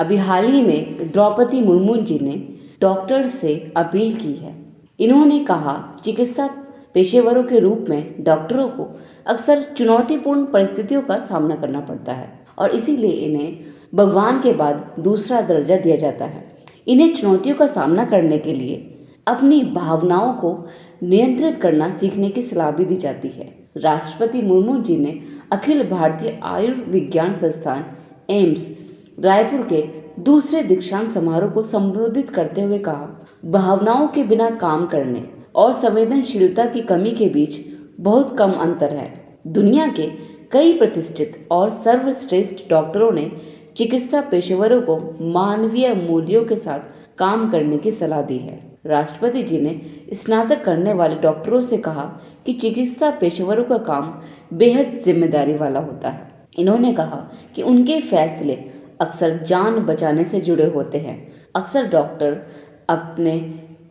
अभी हाल ही में द्रौपदी मुर्मू जी ने डॉक्टर से अपील की है। इन्होंने कहा, चिकित्सा पेशेवरों के रूप में डॉक्टरों को अक्सर चुनौतीपूर्ण परिस्थितियों का सामना करना पड़ता है और इसीलिए इन्हें भगवान के बाद दूसरा दर्जा दिया जाता है। इन्हें चुनौतियों का सामना करने के लिए अपनी भावनाओं को नियंत्रित करना सीखने की सलाह भी दी जाती है। राष्ट्रपति मुर्मू जी ने अखिल भारतीय आयुर्विज्ञान संस्थान एम्स रायपुर के दूसरे दीक्षांत समारोह को संबोधित करते हुए कहा, भावनाओं के बिना काम करने और संवेदनशीलता की कमी के बीच बहुत कम अंतर है। दुनिया के कई प्रतिष्ठित और सर्वश्रेष्ठ डॉक्टरों ने चिकित्सा पेशेवरों को मानवीय मूल्यों के साथ काम करने की सलाह दी है। राष्ट्रपति जी ने स्नातक करने वाले डॉक्टरों से कहा कि चिकित्सा पेशेवरों का काम बेहद जिम्मेदारी वाला होता है। इन्होंने कहा कि उनके फैसले अक्सर जान बचाने से जुड़े होते हैं। अक्सर डॉक्टर अपने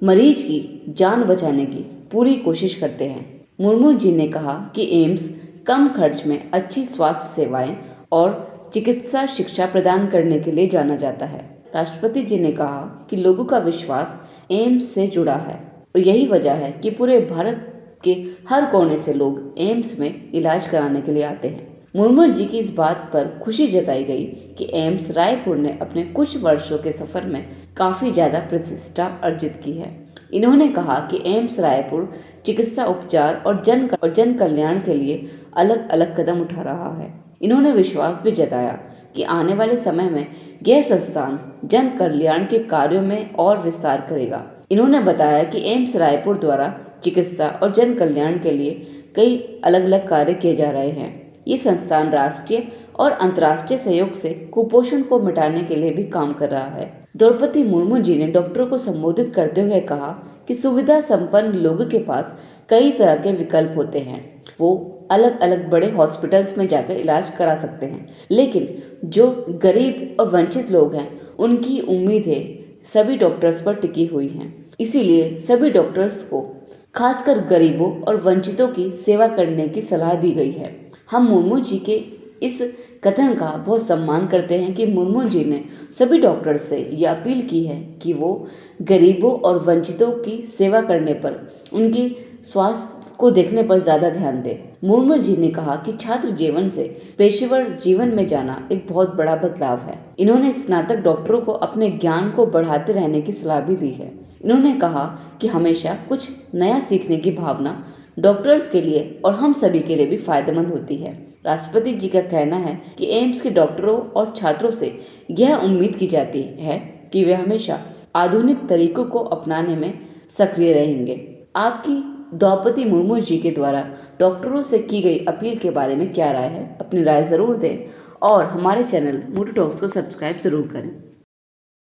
मरीज की जान बचाने की पूरी कोशिश करते हैं। मुर्मू जी ने कहा कि एम्स कम खर्च में अच्छी स्वास्थ्य सेवाएं और चिकित्सा शिक्षा प्रदान करने के लिए जाना जाता है। राष्ट्रपति जी ने कहा कि लोगों का विश्वास एम्स से जुड़ा है और यही वजह है कि पूरे भारत के हर कोने से लोग एम्स में इलाज कराने के लिए आते हैं। मुर्मू जी की इस बात पर खुशी जताई गई कि एम्स रायपुर ने अपने कुछ वर्षों के सफर में काफी ज्यादा प्रतिष्ठा अर्जित की है। इन्होंने कहा कि एम्स रायपुर चिकित्सा उपचार और जन कल्याण के लिए अलग अलग कदम उठा रहा है। इन्होंने विश्वास भी जताया कि आने वाले समय में यह संस्थान जन कल्याण के कार्यों में और विस्तार करेगा। इन्होंने बताया कि एम्स रायपुर द्वारा चिकित्सा और जन कल्याण के लिए कई अलग अलग कार्य किए जा रहे हैं। ये संस्थान राष्ट्रीय और अंतर्राष्ट्रीय सहयोग से कुपोषण को मिटाने के लिए भी काम कर रहा है। द्रौपदी मुर्मू जी ने डॉक्टरों को संबोधित करते हुए कहा कि सुविधा संपन्न लोगों के पास कई तरह के विकल्प होते हैं। वो अलग अलग बड़े हॉस्पिटल्स में जाकर इलाज करा सकते हैं, लेकिन जो गरीब और वंचित लोग हैं उनकी उम्मीदें सभी डॉक्टर्स पर टिकी हुई हैं। इसीलिए सभी डॉक्टर्स को खासकर गरीबों और वंचितों की सेवा करने की सलाह दी गई है। हम मुर्मू जी के इस कथन का बहुत सम्मान करते हैं कि मुर्मू जी ने सभी डॉक्टर से यह अपील की है कि वो गरीबों और वंचितों की सेवा करने पर, उनके स्वास्थ्य को देखने पर ज़्यादा ध्यान दें। मुर्मू जी ने कहा कि छात्र जीवन से पेशेवर जीवन में जाना एक बहुत बड़ा बदलाव है। इन्होंने स्नातक डॉक्टरों को अपने ज्ञान को बढ़ाते रहने की सलाह भी दी है। इन्होंने कहा कि हमेशा कुछ नया सीखने की भावना डॉक्टर्स के लिए और हम सभी के लिए भी फायदेमंद होती है। राष्ट्रपति जी का कहना है कि एम्स के डॉक्टरों और छात्रों से यह उम्मीद की जाती है कि वे हमेशा आधुनिक तरीकों को अपनाने में सक्रिय रहेंगे। आपकी द्रौपदी मुर्मू जी के द्वारा डॉक्टरों से की गई अपील के बारे में क्या राय है? अपनी राय ज़रूर दें और हमारे चैनल मोटू टॉक्स को सब्सक्राइब ज़रूर करें।